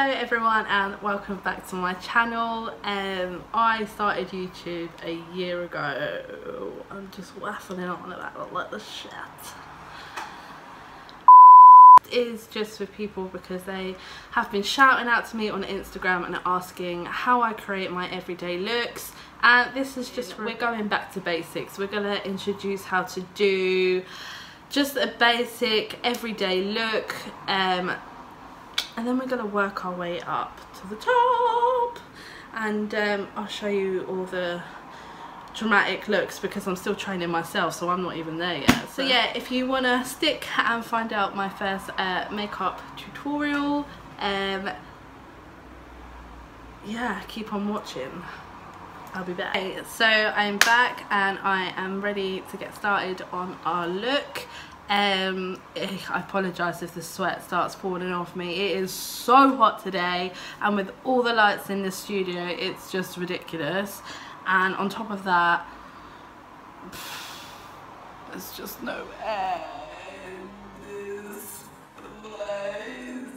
Hello everyone and welcome back to my channel. I started YouTube a year ago. I'm just waffling on about all the shit. Is just for people because they have been shouting out to me on Instagram and asking how I create my everyday looks, and this is just we're going back to basics. We're gonna introduce how to do just a basic everyday look, and then we're going to work our way up to the top, and I'll show you all the dramatic looks because I'm still training myself, so I'm not even there yet. So yeah, if you want to stick and find out my first makeup tutorial, yeah, keep on watching. I'll be back. Okay, so I'm back and I am ready to get started on our look. I apologise if the sweat starts falling off me. It is so hot today, and with all the lights in the studio it's just ridiculous, and on top of that there's just no air in this place.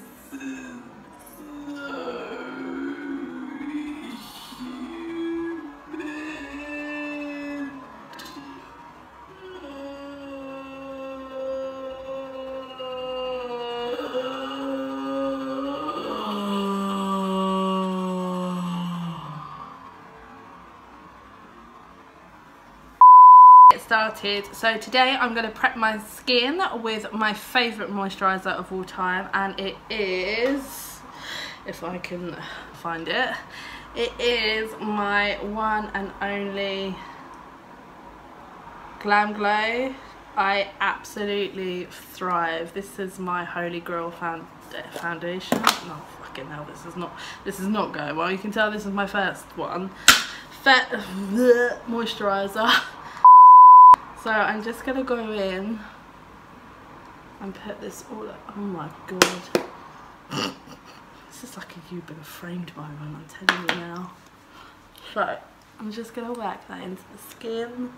Started. So today I'm going to prep my skin with my favourite moisturiser of all time, and it is, if I can find it, it is my one and only GLAMGLOW. I absolutely thrive. This is my holy grail foundation. No, fucking hell, this is not going well. You can tell this is my first one. Moisturiser. So I'm just gonna go in and put this all up. Oh my god. This is like a you've been framed moment, I'm telling you now. So I'm just gonna work that into the skin.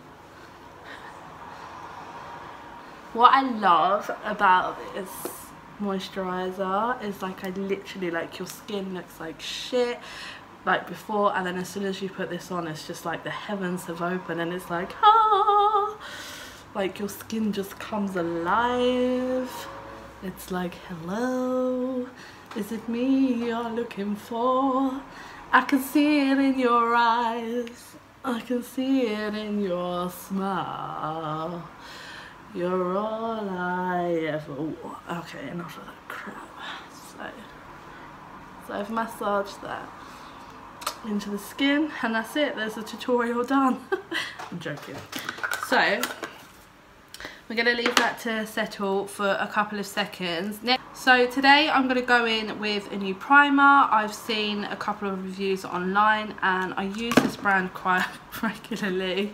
What I love about this moisturiser is like I literally, like, your skin looks like shit like before, and then as soon as you put this on it's just like the heavens have opened and it's like, ah, like your skin just comes alive. It's like, hello, is it me you're looking for? I can see it in your eyes, I can see it in your smile, you're all I ever want. Okay, enough of that crap. So I've massaged that into the skin and that's it. There's a tutorial done. I'm joking. So we're going to leave that to settle for a couple of seconds. So today I'm going to go in with a new primer. I've seen a couple of reviews online and I use this brand quite regularly.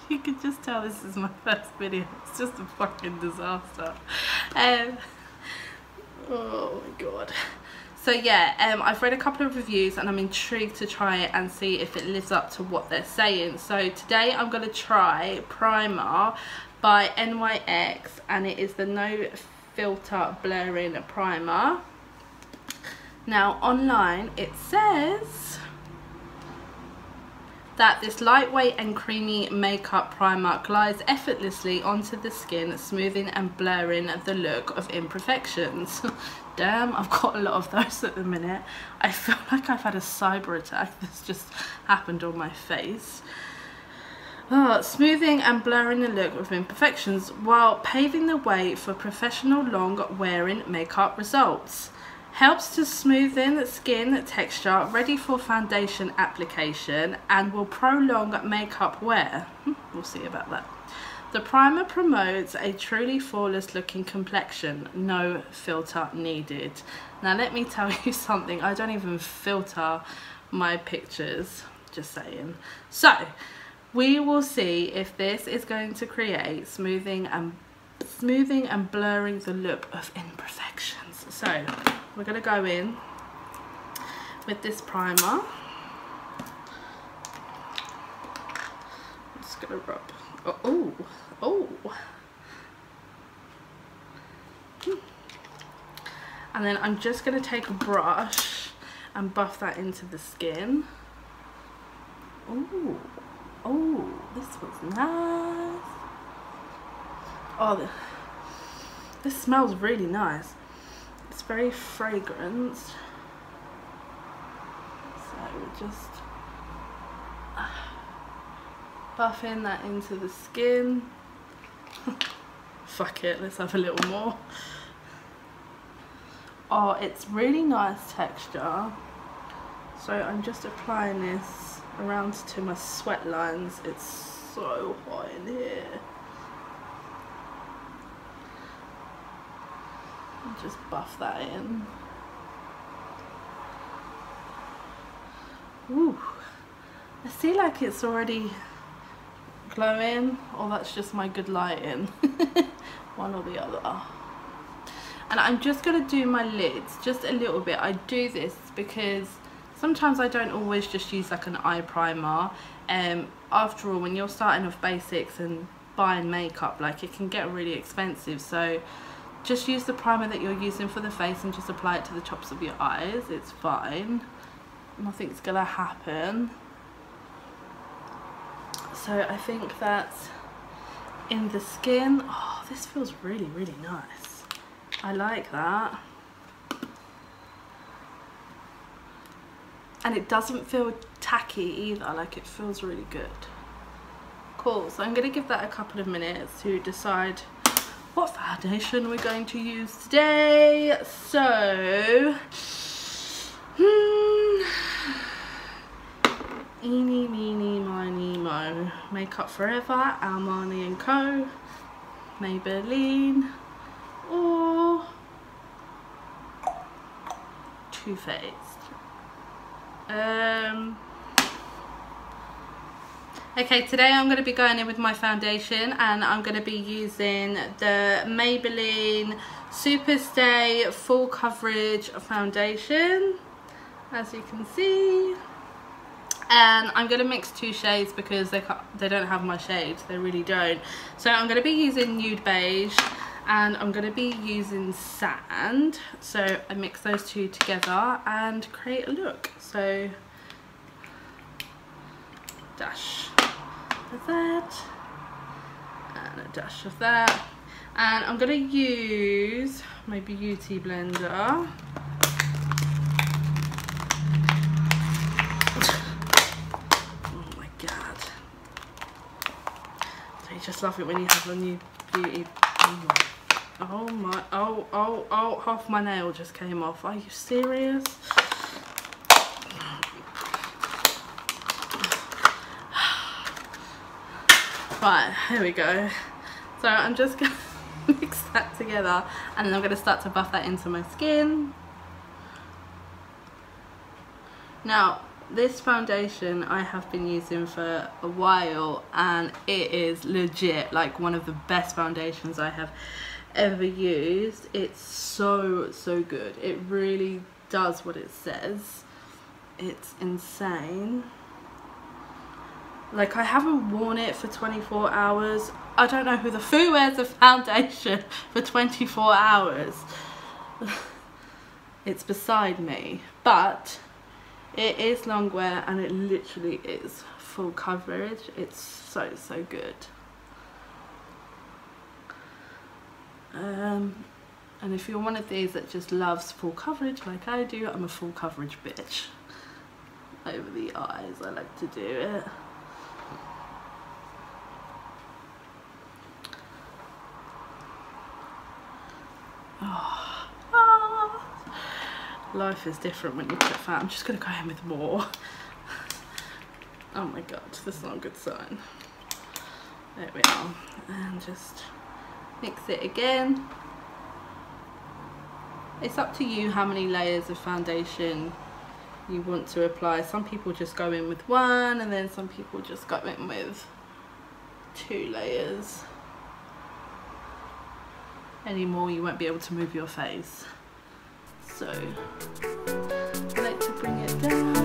You can just tell this is my first video. It's just a fucking disaster. Oh my god. So yeah, I've read a couple of reviews and I'm intrigued to try it and see if it lives up to what they're saying. So today I'm going to try Primer by NYX, and it is the No Filter Blurring Primer. Now online it says that this lightweight and creamy makeup primer glides effortlessly onto the skin, smoothing and blurring the look of imperfections. Damn, I've got a lot of those at the minute. I feel like I've had a cyber attack that's just happened on my face. Smoothing and blurring the look of imperfections while paving the way for professional long wearing makeup results. Helps to smoothen skin texture, ready for foundation application, and will prolong makeup wear. We'll see about that. The primer promotes a truly flawless looking complexion, no filter needed. Now let me tell you something, I don't even filter my pictures, just saying. So we will see if this is going to create smoothing and blurring the look of imperfections. So we're going to go in with this primer. I'm just going to rub. And then I'm just going to take a brush and buff that into the skin. Ooh, oh, this was nice. Oh, this smells really nice. It's very fragrant. So we're just buffing that into the skin. Fuck it, let's have a little more. Oh, it's really nice texture. So I'm just applying this around to my sweat lines. It's so hot in here. And just buff that in. Ooh, I see like it's already glowing, or that's just my good lighting. One or the other. And I'm just going to do my lids just a little bit. I do this because sometimes I don't always just use like an eye primer. After all, when you're starting off basics and buying makeup, like it can get really expensive. So just use the primer that you're using for the face and just apply it to the tops of your eyes. It's fine. Nothing's going to happen. So I think that's in the skin. Oh, this feels really, really nice. I like that. And it doesn't feel tacky either, like it feels really good. Cool, so I'm going to give that a couple of minutes to decide what foundation we're going to use today. So, eeny, meeny, miny, mo. Makeup Forever, Armani & Co, Maybelline, or Too Faced. Okay, today I'm going to be going in with my foundation, and I'm going to be using the Maybelline Superstay Full Coverage Foundation, as you can see. And I'm going to mix two shades because they don't have my shades, they really don't. So I'm going to be using Nude Beige, and I'm going to be using Sand. So I mix those two together and create a look. So dash of that and a dash of that, and I'm going to use my beauty blender. Oh my god, so you just love it when you have a new beauty. Oh my, oh, half my nail just came off. Are you serious? Right, here we go. So I'm just going to mix that together, and then I'm going to start to buff that into my skin. Now, this foundation I have been using for a while, and it is legit like one of the best foundations I have ever used. It's so good. It really does what it says. It's insane. Like, I haven't worn it for 24 hours. I don't know who the foo wears a foundation for 24 hours. It's beside me. But it is long wear, and it literally is full coverage. It's so good. And if you're one of these that just loves full coverage like I do, I'm a full coverage bitch. Over the eyes, I like to do it. Life is different when you put fat. I'm just going to go in with more. Oh my god, that's not a good sign. There we are. And just mix it again. It's up to you how many layers of foundation you want to apply. Some people just go in with one, and then some people just go in with 2 layers. Any more, you won't be able to move your face. So I like to bring it down.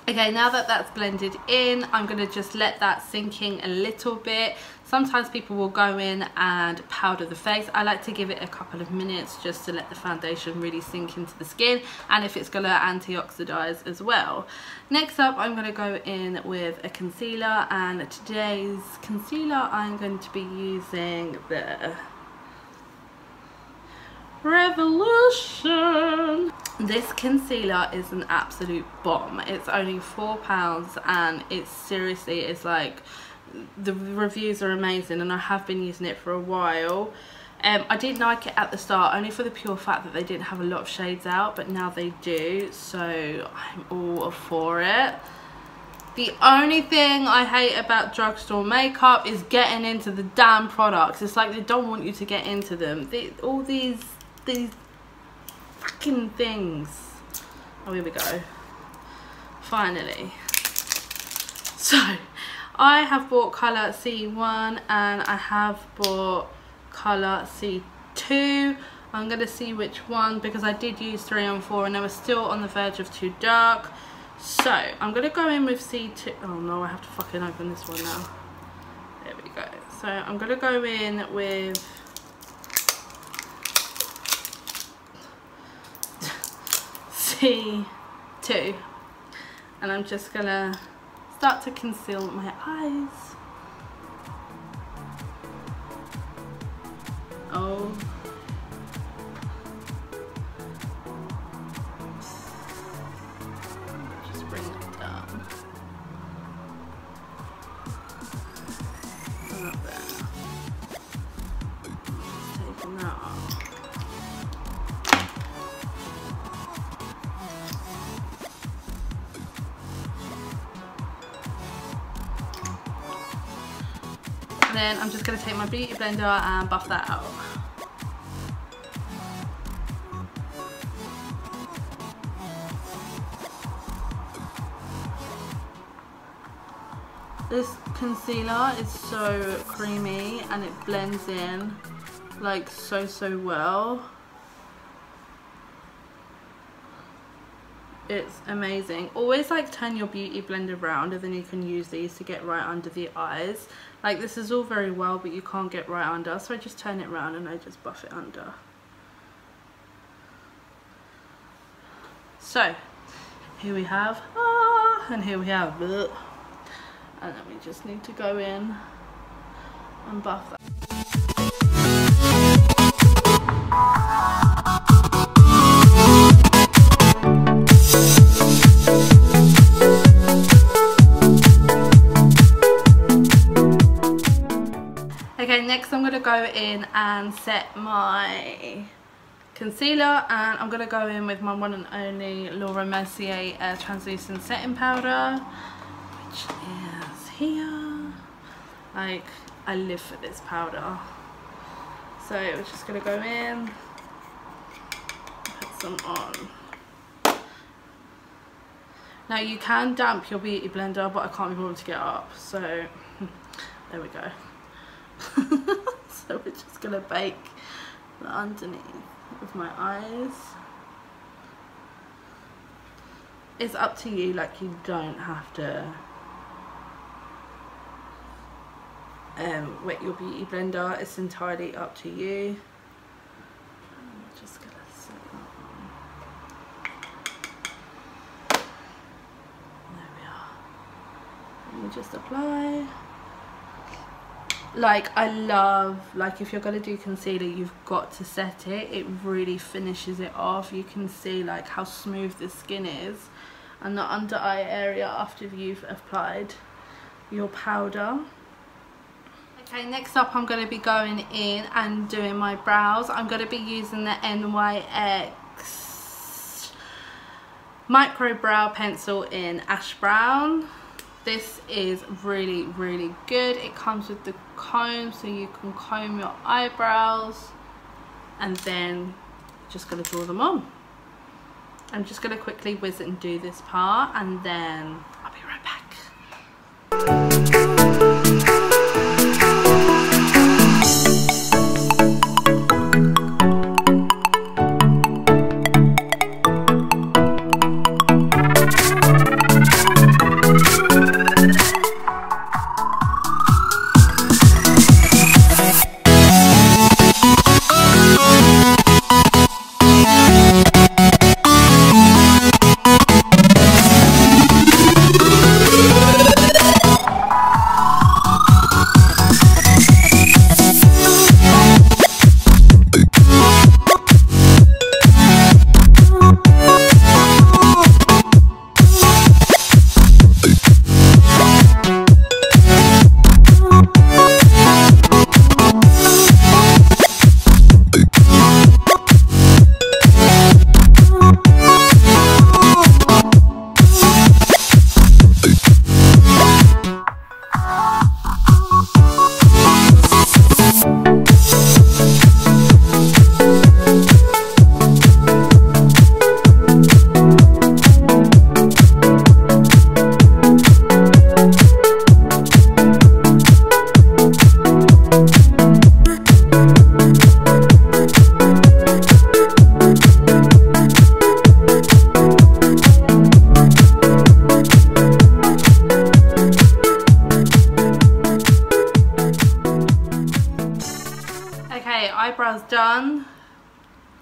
Okay, now that that's blended in, I'm going to just let that sink in a little bit. Sometimes people will go in and powder the face. I like to give it a couple of minutes just to let the foundation really sink into the skin, and if it's going to antioxidize as well. Next up, I'm going to go in with a concealer, and today's concealer I'm going to be using the Revolution. This concealer is an absolute bomb. It's only £4 and it's seriously, it's like, the reviews are amazing and I have been using it for a while. I didn't like it at the start, only for the pure fact that they didn't have a lot of shades out, but now they do, so I'm all for it. The only thing I hate about drugstore makeup is getting into the damn products. It's like they don't want you to get into them. All these fucking things. Oh, here we go. Finally. So, I have bought colour C1 and I have bought colour C2. I'm going to see which one, because I did use 3 and 4 and they were still on the verge of too dark. So, I'm going to go in with C2. Oh no, I have to fucking open this one now. There we go. So, I'm going to go in with C2. And I'm just going to start to conceal my eyes. Oh. Just bring it down. Up there. Taking that off. And then I'm just going to take my beauty blender and buff that out. This concealer is so creamy and it blends in like so well. It's amazing. Always like turn your beauty blender around and then you can use these to get right under the eyes. Like this is all very well, but you can't get right under, so I just turn it around and I just buff it under. So here we have and here we have bleh. And then we just need to go in and buff that. Okay, next I'm going to go in and set my concealer, and I'm going to go in with my one and only Laura Mercier translucent setting powder, which is here. Like, I live for this powder. So we're just going to go in, put some on. Now you can damp your beauty blender, but I can't be bothered to get up, so there we go. So we're just gonna bake the underneath of my eyes. It's up to you, like you don't have to wet your beauty blender, it's entirely up to you. I'm just gonna set that on. There we are. And we just apply. Like, I love, like, if you're going to do concealer, you've got to set it. It really finishes it off. You can see, like, how smooth the skin is and the under eye area after you've applied your powder. Okay, next up I'm going to be going in and doing my brows. I'm going to be using the NYX Micro Brow Pencil in Ash Brown. This is really good. It comes with the comb, so you can comb your eyebrows and then just going to draw them on. I'm just going to quickly whiz and do this part and then I'll be right back.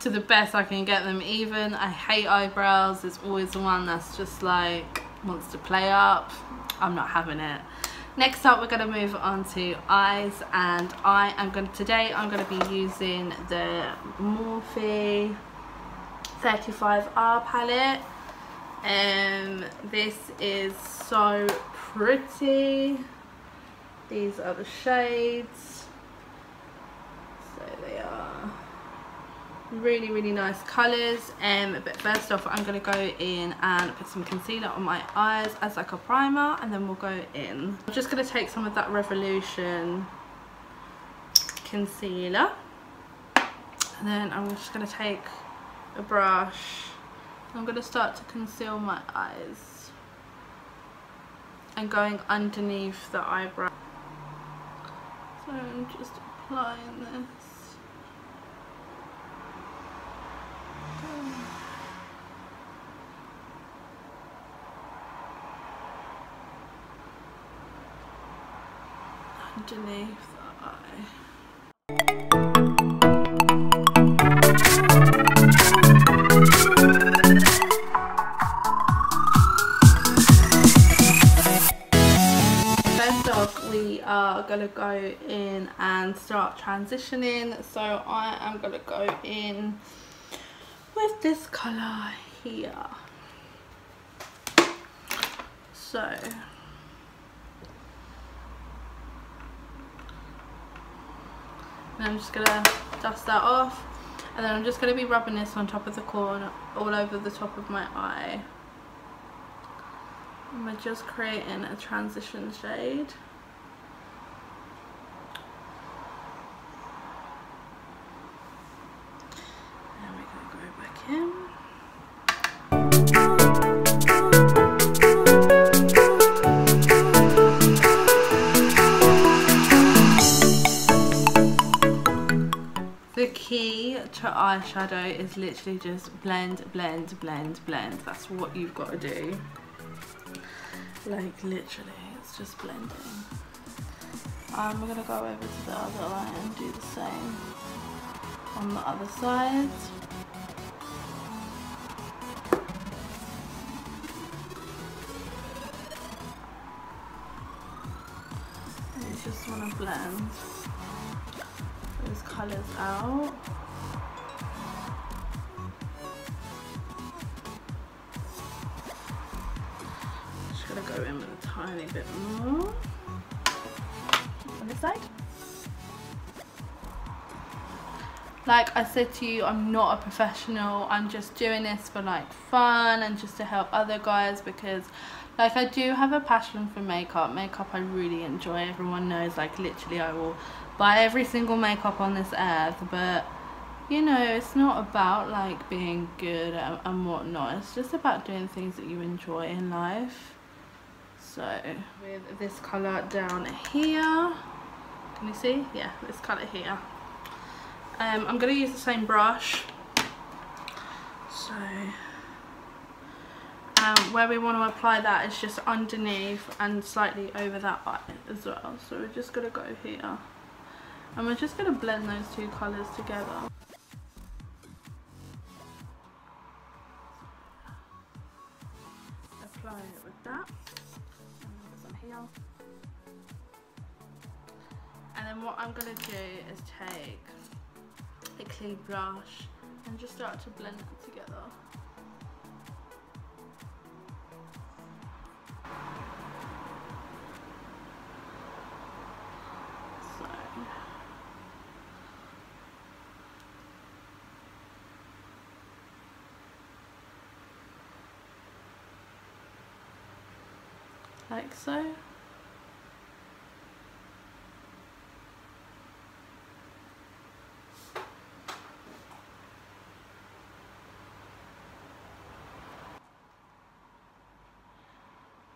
to the best I can get them even. I hate eyebrows. There's always the one that's just like wants to play up. I'm not having it. Next up, we're going to move on to eyes, and today I'm going to be using the Morphe 35R palette. This is so pretty. These are the shades. So they are really nice colours. But first off, I'm going to go in and put some concealer on my eyes as like a primer, and then we'll go in. I'm just going to take some of that Revolution concealer, and then I'm just going to take a brush. I'm going to start to conceal my eyes and going underneath the eyebrow. So I'm just applying this. Underneath the eye. First off, we are going to go in and start transitioning. So I am going to go in with this colour here. So and I'm just going to dust that off, and then I'm just going to be rubbing this on top of the corner, all over the top of my eye. And we're just creating a transition shade. And we're going to go back in. The key to eyeshadow is literally just blend. That's what you've got to do. Like literally, it's just blending. We're gonna go over to the other eye and do the same on the other side. And you just want to blend those colours out. Just gonna go in with a tiny bit more on this side. Like I said to you, I'm not a professional. I'm just doing this for like fun and just to help other guys, because like I do have a passion for makeup. Makeup I really enjoy. Everyone knows, like literally I will buy every single makeup on this earth, but you know, it's not about like being good and whatnot. It's just about doing things that you enjoy in life. So with this colour down here, can you see? Yeah, this colour here. I'm going to use the same brush. So where we want to apply that is just underneath and slightly over that eye as well. So we're just going to go here, and we're just going to blend those two colours together. Apply it with that. And some here. And then what I'm going to do is take a clean brush and just start to blend it together. So like so.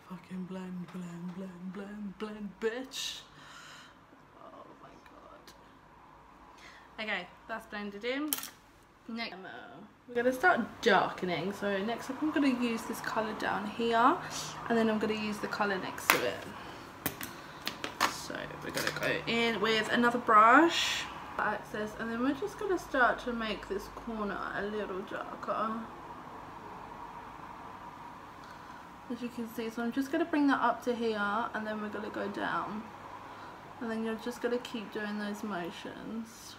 Fucking blend, blend, blend, blend, blend, bitch. Oh my god. Okay, that's blended in. Next, we're going to start darkening. So next up I'm going to use this colour down here, and then I'm going to use the colour next to it. So we're going to go in with another brush. Access, and then we're just going to start to make this corner a little darker, as you can see. So I'm just going to bring that up to here, and then we're going to go down, and then you're just going to keep doing those motions.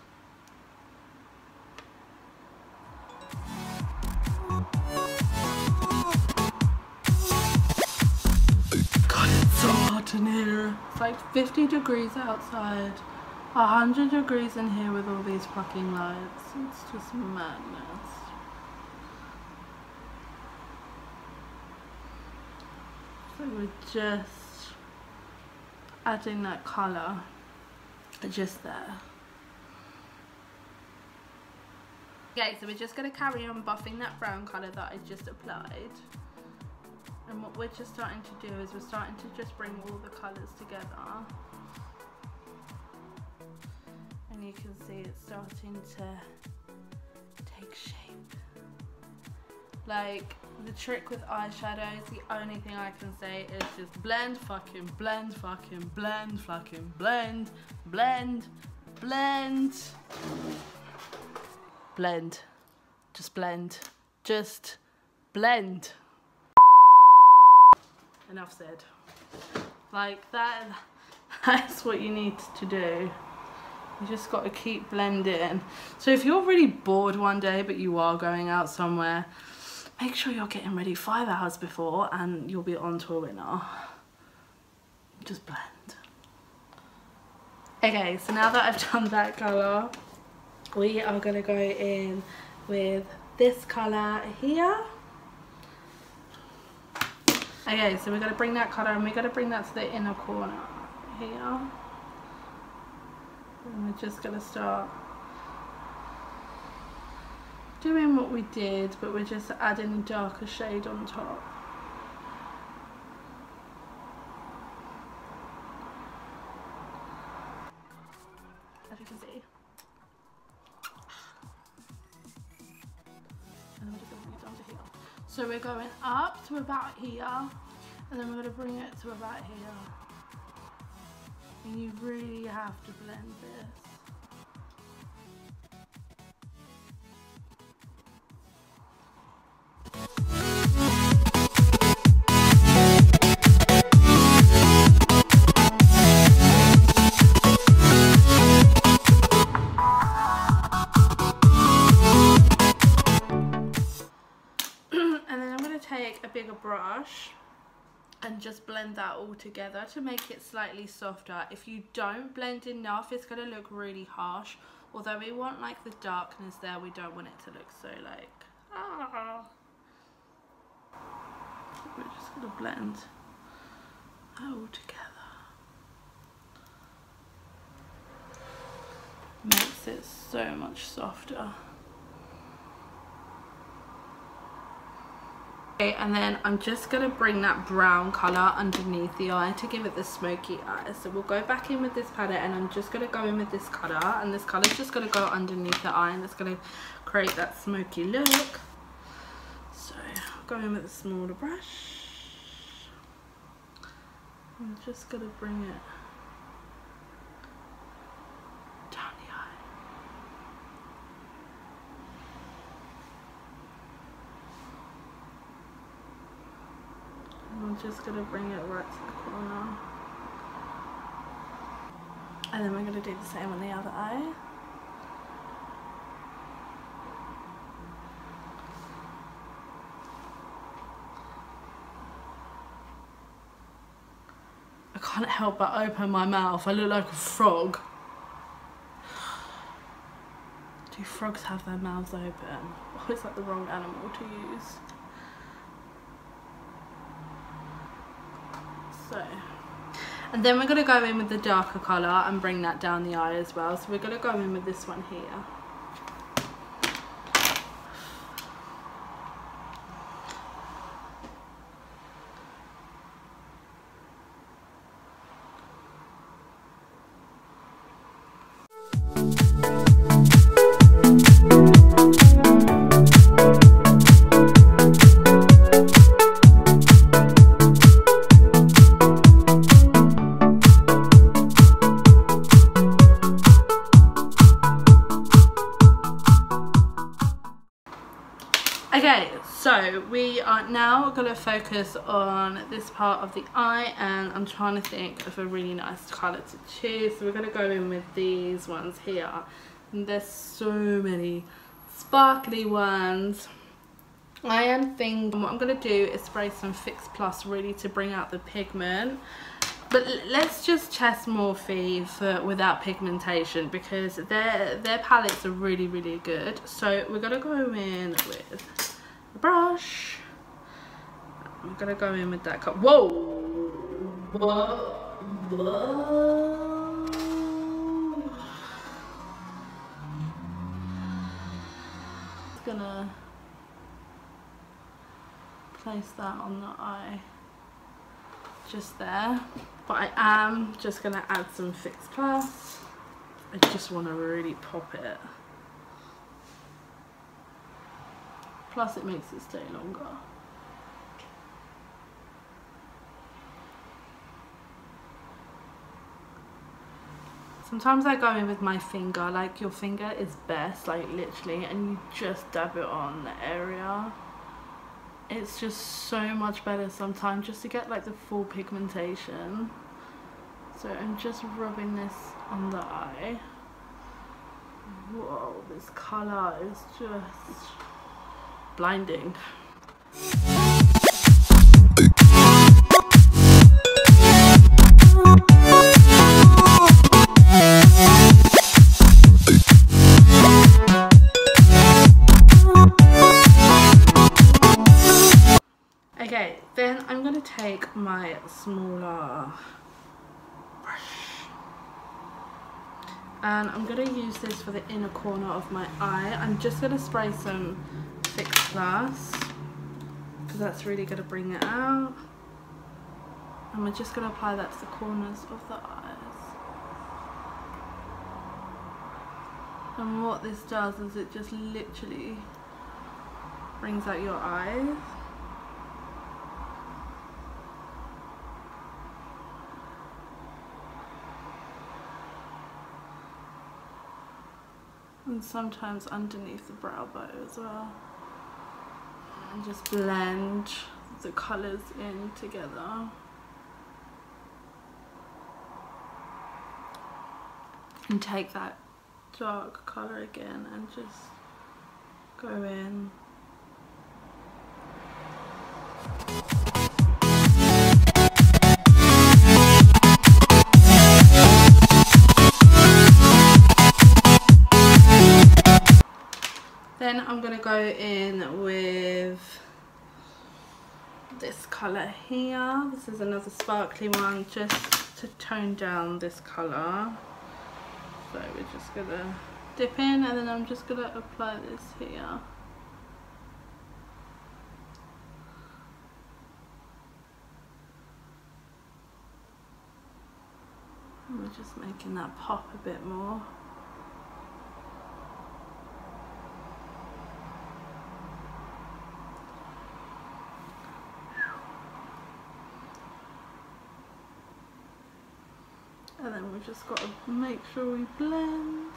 God, it's so hot in here. It's like 50 degrees outside. 100 degrees in here with all these fucking lights. It's just madness. So we're just adding that colour just there. Okay, so we're just going to carry on buffing that brown colour that I just applied. And what we're just starting to do is we're starting to just bring all the colours together. And you can see it's starting to take shape. Like, the trick with eyeshadows, the only thing I can say is just blend, fucking blend, fucking blend, fucking blend, blend, blend, blend, just blend, just blend. Enough said. Like, that's what you need to do. You just got to keep blending. So if you're really bored one day but you are going out somewhere, make sure you're getting ready 5 hours before and you'll be on to a winner. Just blend. Okay, so now that I've done that colour, we are going to go in with this colour here. Okay, so we're going to bring that colour and we're going to bring that to the inner corner here. And we're just going to start doing what we did, but we're just adding a darker shade on top. As you can see. And then we're just going to bring it down to here. So we're going up to about here, and then we're going to bring it to about here. And you really have to blend this. And then I'm going to take a bigger brush and just blend that all together to make it slightly softer. If you don't blend enough, it's going to look really harsh. Although we want like the darkness there, we don't want it to look so like, We're just going to blend that all together. Makes it so much softer. Okay, and then I'm just going to bring that brown colour underneath the eye to give it the smoky eye. So we'll go back in with this palette and I'm just going to go in with this colour, and this colour is just going to go underneath the eye and it's going to create that smoky look. So I'll go in with a smaller brush. I'm just going to bring it down the eye. I'm just going to bring it right to the corner. And then we're going to do the same on the other eye. I can't help but open my mouth. I look like a frog. Do frogs have their mouths open? Or is that the wrong animal to use? So, and then we're going to go in with the darker colour and bring that down the eye as well. So we're going to go in with this one here. now we're going to focus on this part of the eye, and I'm trying to think of a really nice colour to choose. So we're going to go in with these ones here. And there's so many sparkly ones. I am thinking what I'm going to do is spray some Fix Plus really to bring out the pigment. But let's just test Morphe for without pigmentation, because their palettes are really, really good. So we're going to go in with a brush. I'm going to go in with that color. Whoa! Whoa! Whoa! Just going to place that on the eye. Just there. But I am just going to add some Fix Plus. I just want to really pop it. Plus it makes it stay longer. Sometimes I go in with my finger, like your finger is best, like literally, and you just dab it on the area. It's just so much better sometimes just to get like the full pigmentation. So I'm just rubbing this on the eye. Whoa, this colour is just blinding. Okay, then I'm going to take my smaller brush and I'm going to use this for the inner corner of my eye. I'm just going to spray some Fix Plus because that's really going to bring it out. And we're just going to apply that to the corners of the eyes. And what this does is it just literally brings out your eyes. And sometimes underneath the brow bone as well. And just blend the colours in together. And take that dark colour again and just go in. Then I'm going to go in with this colour here. This is another sparkly one just to tone down this colour. So we're just going to dip in and then I'm just going to apply this here. And we're just making that pop a bit more. And then we've just got to make sure we blend.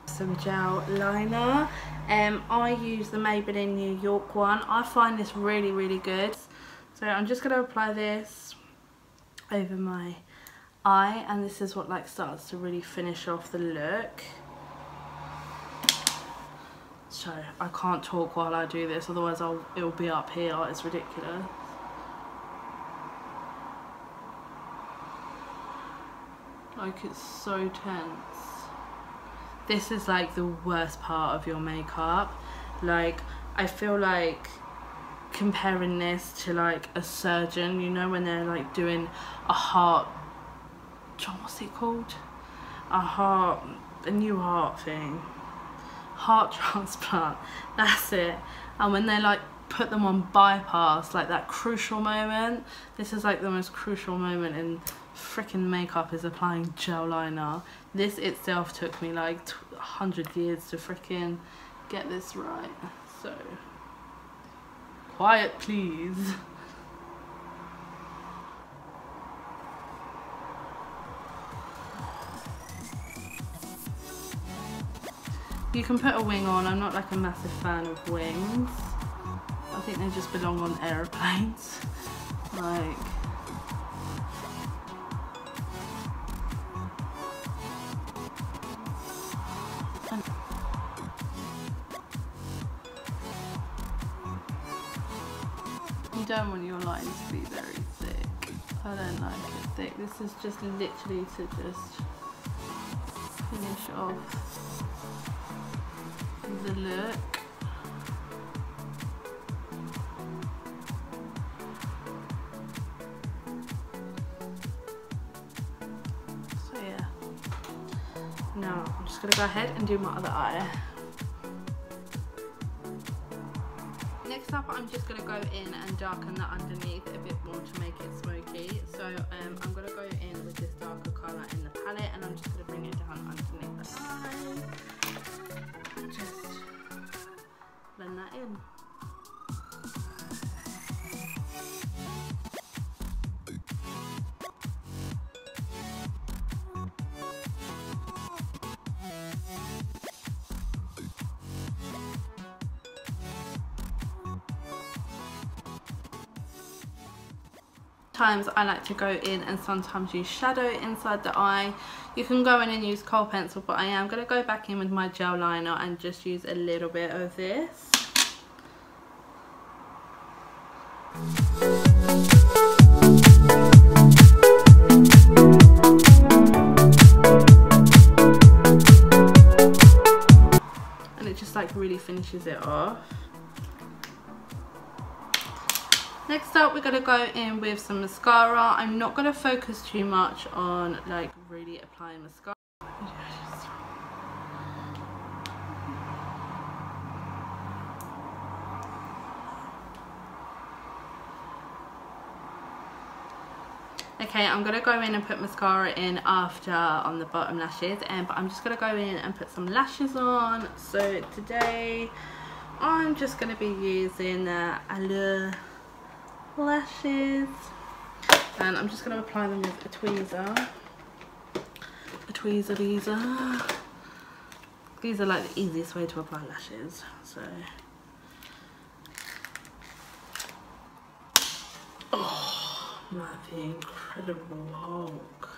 Some gel liner. I use the Maybelline New York one. I find this really, really good. So I'm just going to apply this over my eye, and this is what like starts to really finish off the look. So I can't talk while I do this, otherwise it'll be up here. It's ridiculous. Like, it's so tense. This is like the worst part of your makeup. Like, I feel like comparing this to like a surgeon, you know, when they're like doing a heart, what's it called? A new heart thing. Heart transplant, that's it. And when they like put them on bypass, like that crucial moment, this is like the most crucial moment in freaking makeup, is applying gel liner. This itself took me like 100 years to freaking get this right. So quiet please. You can put a wing on. I'm not like a massive fan of wings. I think they just belong on aeroplanes. Like, you don't want your lines to be very thick. I don't like it thick. This is just literally to just finish off the look. So yeah. Now I'm just gonna go ahead and do my other eye. Next up, I'm just going to go in and darken that underneath a bit more to make it smoky. So I'm going to go in with this darker colour in the palette, and I'm just going to bring it down underneath the eye. And just blend that in. Sometimes I like to go in and sometimes use shadow inside the eye. You can go in and use kohl pencil, but I am going to go back in with my gel liner and just use a little bit of this. And it just like really finishes it off. Next up, we're going to go in with some mascara. I'm not going to focus too much on like really applying mascara. Okay, I'm going to go in and put mascara in after on the bottom lashes, but I'm just going to go in and put some lashes on. So today I'm just going to be using Allure lashes, and I'm just going to apply them with a tweezer. These are like the easiest way to apply lashes. So, oh, the Incredible Hulk.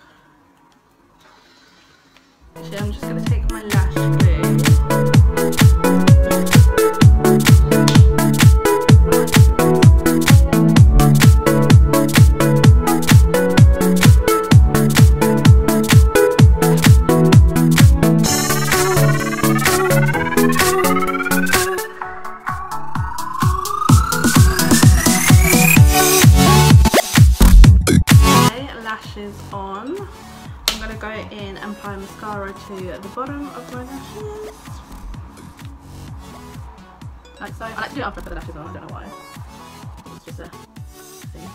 Actually, I'm just going to take my lash glue. On. I'm going to go in and apply mascara to the bottom of my lashes. Like so. I like to do it after I put the lashes on, I don't know why. It's just a thing.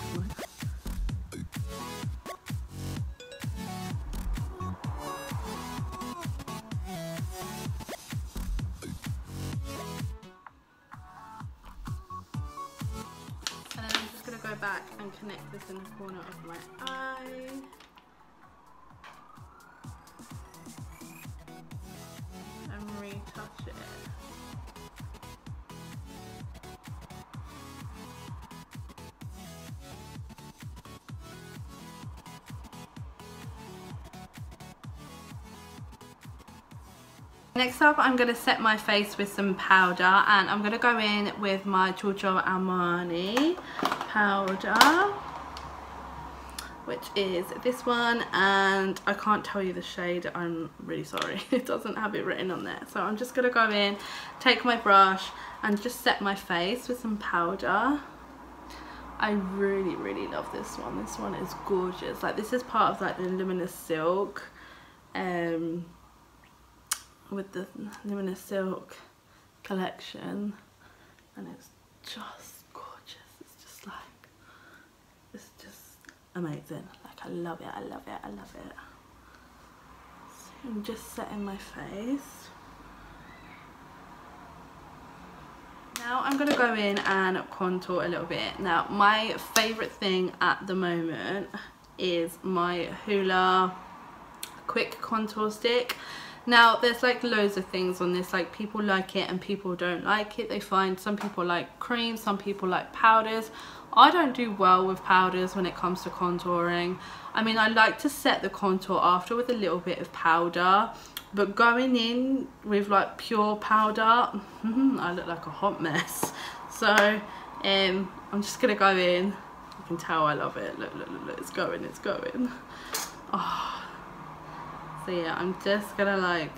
And then I'm just going to go back and connect this in the corner of my eye. And retouch it. Next up, I'm going to set my face with some powder, and I'm going to go in with my Giorgio Armani powder, which is this one, and I can't tell you the shade, I'm really sorry, it doesn't have it written on there. So I'm just going to go in, take my brush and just set my face with some powder. I really love this one. This one is gorgeous. Like, this is part of like the Luminous Silk, with the Luminous Silk collection, and it's just gorgeous. It's just like, it's just amazing. Like, I love it, I love it, I love it. So I'm just setting my face. Now I'm going to go in and contour a little bit. Now, my favourite thing at the moment is my HOOLA Quick Contour Stick. Now there's like loads of things on this, like people like it and people don't like it. They find some people like cream, some people like powders. I don't do well with powders when it comes to contouring. I mean, I like to set the contour after with a little bit of powder, but going in with like pure powder, I look like a hot mess. So I'm just gonna go in. You can tell I love it. Look, look, look, look. It's going, it's going. Oh. So yeah, I'm just gonna like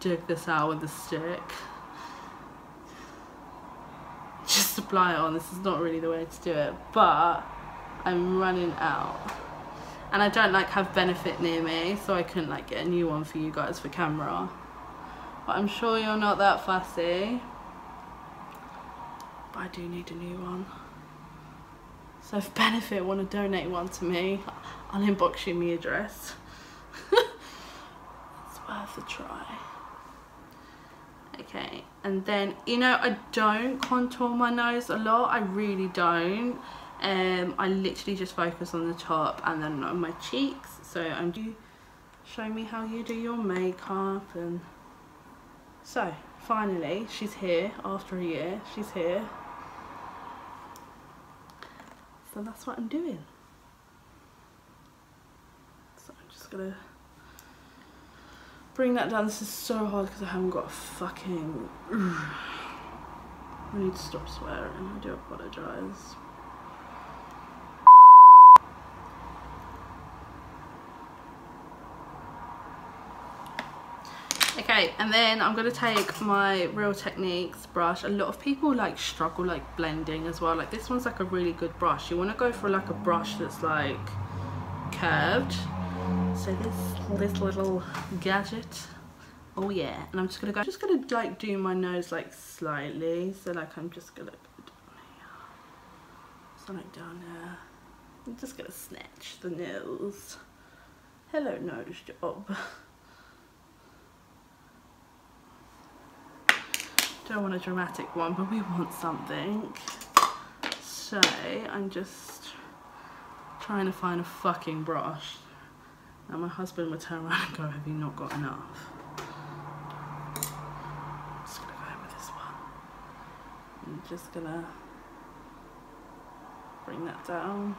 dig this out with a stick. Just apply it on. This is not really the way to do it, but I'm running out. And I don't like have Benefit near me, so I couldn't like get a new one for you guys for camera. But I'm sure you're not that fussy. But I do need a new one. So if Benefit want to donate one to me, I'll inbox you my address. It's worth a try. Okay, and then, you know, I don't contour my nose a lot. I really don't. I literally just focus on the top and then on my cheeks. So I'm show me how you do your makeup. And so finally she's here after a year. She's here. So that's what I'm doing. So I'm just gonna bring that down. This is so hard because I haven't got a fucking... I need to stop swearing. I do apologise. Okay, and then I'm going to take my Real Techniques brush. A lot of people like struggle like blending as well. Like this one's like a really good brush. You want to go for like a brush that's like curved. So this little gadget, oh yeah. And I'm just gonna like do my nose like slightly. So like I'm just gonna go down here, so like down there. I'm just gonna snatch the nose. Hello nose job. Don't want a dramatic one, but we want something. So I'm just trying to find a fucking brush. Now my husband would turn around and go, have you not got enough? I'm just gonna go in with this one. I'm just gonna bring that down.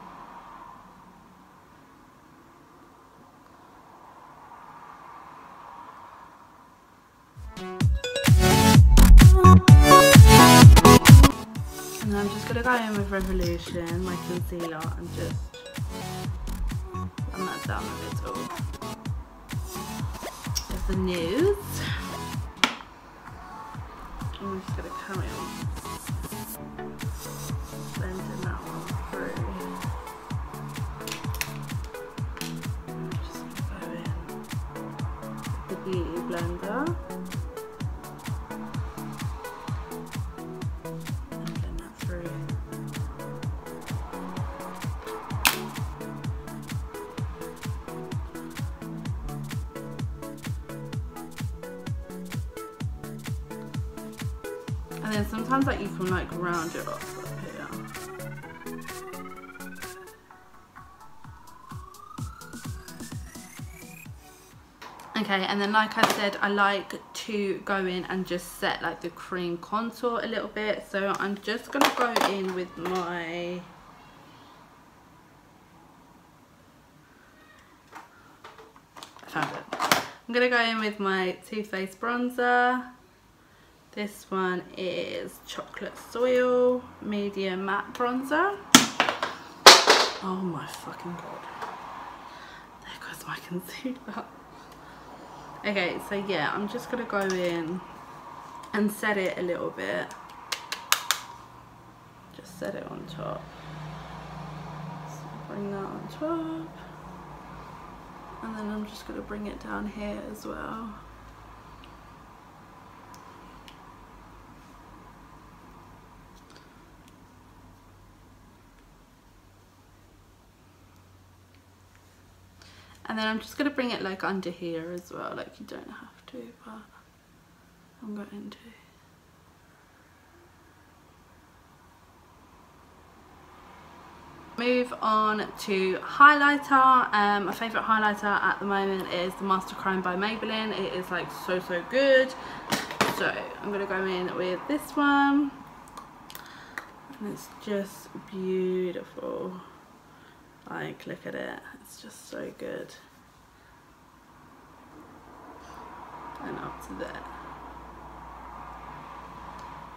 And I'm just gonna go in with Revolution, my concealer, and just run that down a little. There's the nudes. I'm just gonna carry on blending that one through. I'm just gonna go in with the Beauty Blender. And then sometimes like you can like round it off up here. Okay, and then like I said, I like to go in and just set like the cream contour a little bit. So I'm just gonna go in with my I'm gonna go in with my Too Faced bronzer. This one is Chocolate Soil Medium Matte Bronzer. Oh my fucking god. There goes my concealer. Okay, so yeah, I'm just gonna go in and set it a little bit. Just set it on top. So bring that on top. And then I'm just gonna bring it down here as well. And then I'm just going to bring it like under here as well, like you don't have to, but I'm going to. move on to highlighter. My favourite highlighter at the moment is the Master Chrome by Maybelline. It is like so good. So I'm going to go in with this one. And it's just beautiful. Like, look at it. It's just so good. And up to there.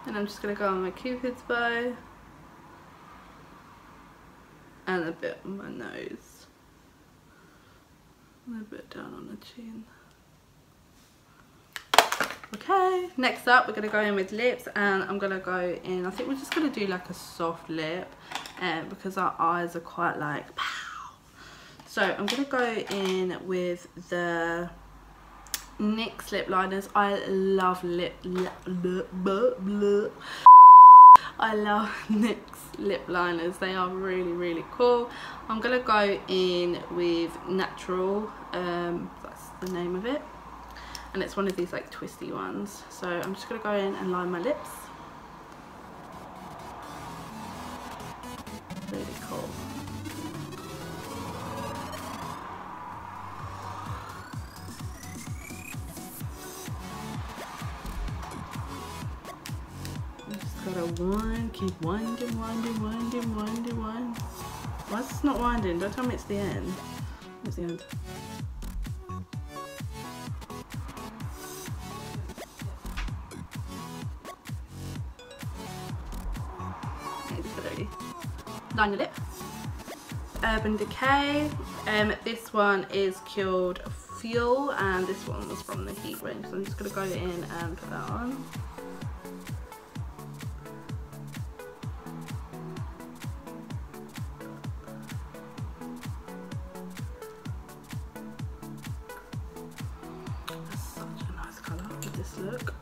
And I'm just going to go on my Cupid's bow. And a bit on my nose. And a bit down on the chin. Okay, next up we're going to go in with lips, and I'm going to go in, I think we're just going to do like a soft lip because our eyes are quite like pow. So I'm going to go in with the NYX lip liners. I love I love NYX lip liners. They are really cool. I'm going to go in with Natural, that's the name of it. And it's one of these like twisty ones. So I'm just going to go in and line my lips. Really cool. I just gotta wind, keep winding. Why is this not winding? Don't tell me it's the end. It's the end. Line your lip. Urban Decay. This one is called Fuel, and this one was from the Heat range. So I'm just going to go in and put that on. That's such a nice colour with this look.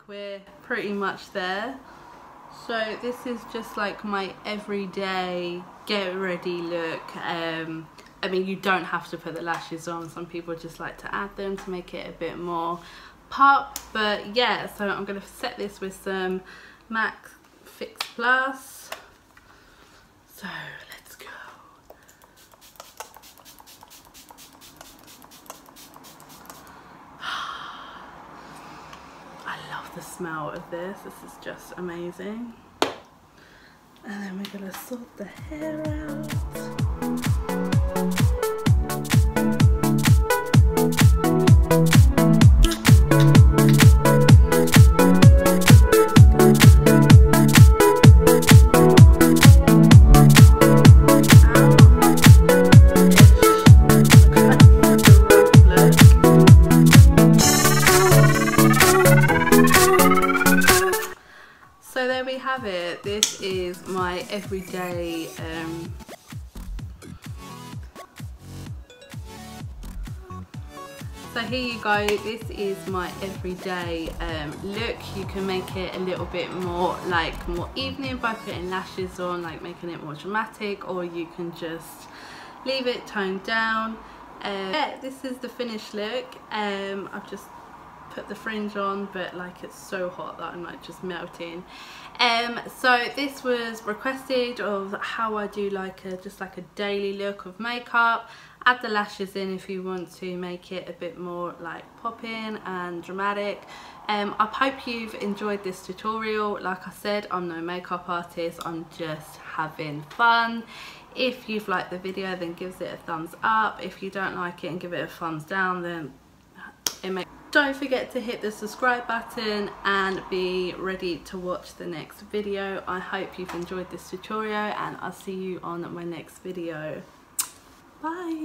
We're pretty much there. So this is just like my everyday get ready look. I mean, you don't have to put the lashes on. Some people just like to add them to make it a bit more pop, but yeah. So I'm going to set this with some MAC Fix Plus. So let's go. The smell of this is just amazing. And then we're gonna sort the hair out. Have it. This is my everyday so here you go. This is my everyday look. You can make it a little bit more like more evening by putting lashes on, like making it more dramatic, or you can just leave it toned down. Yeah, this is the finished look. I've just put the fringe on, but like it's so hot that I'm like just melting. So this was requested of how I do like just like a daily look of makeup. Add the lashes in if you want to make it a bit more like popping and dramatic. I hope you've enjoyed this tutorial. Like I said, I'm no makeup artist, I'm just having fun. If you've liked the video, then give it a thumbs up. If you don't like it and give it a thumbs down, then it makes. Don't forget to hit the subscribe button and be ready to watch the next video. I hope you've enjoyed this tutorial, and I'll see you on my next video. Bye.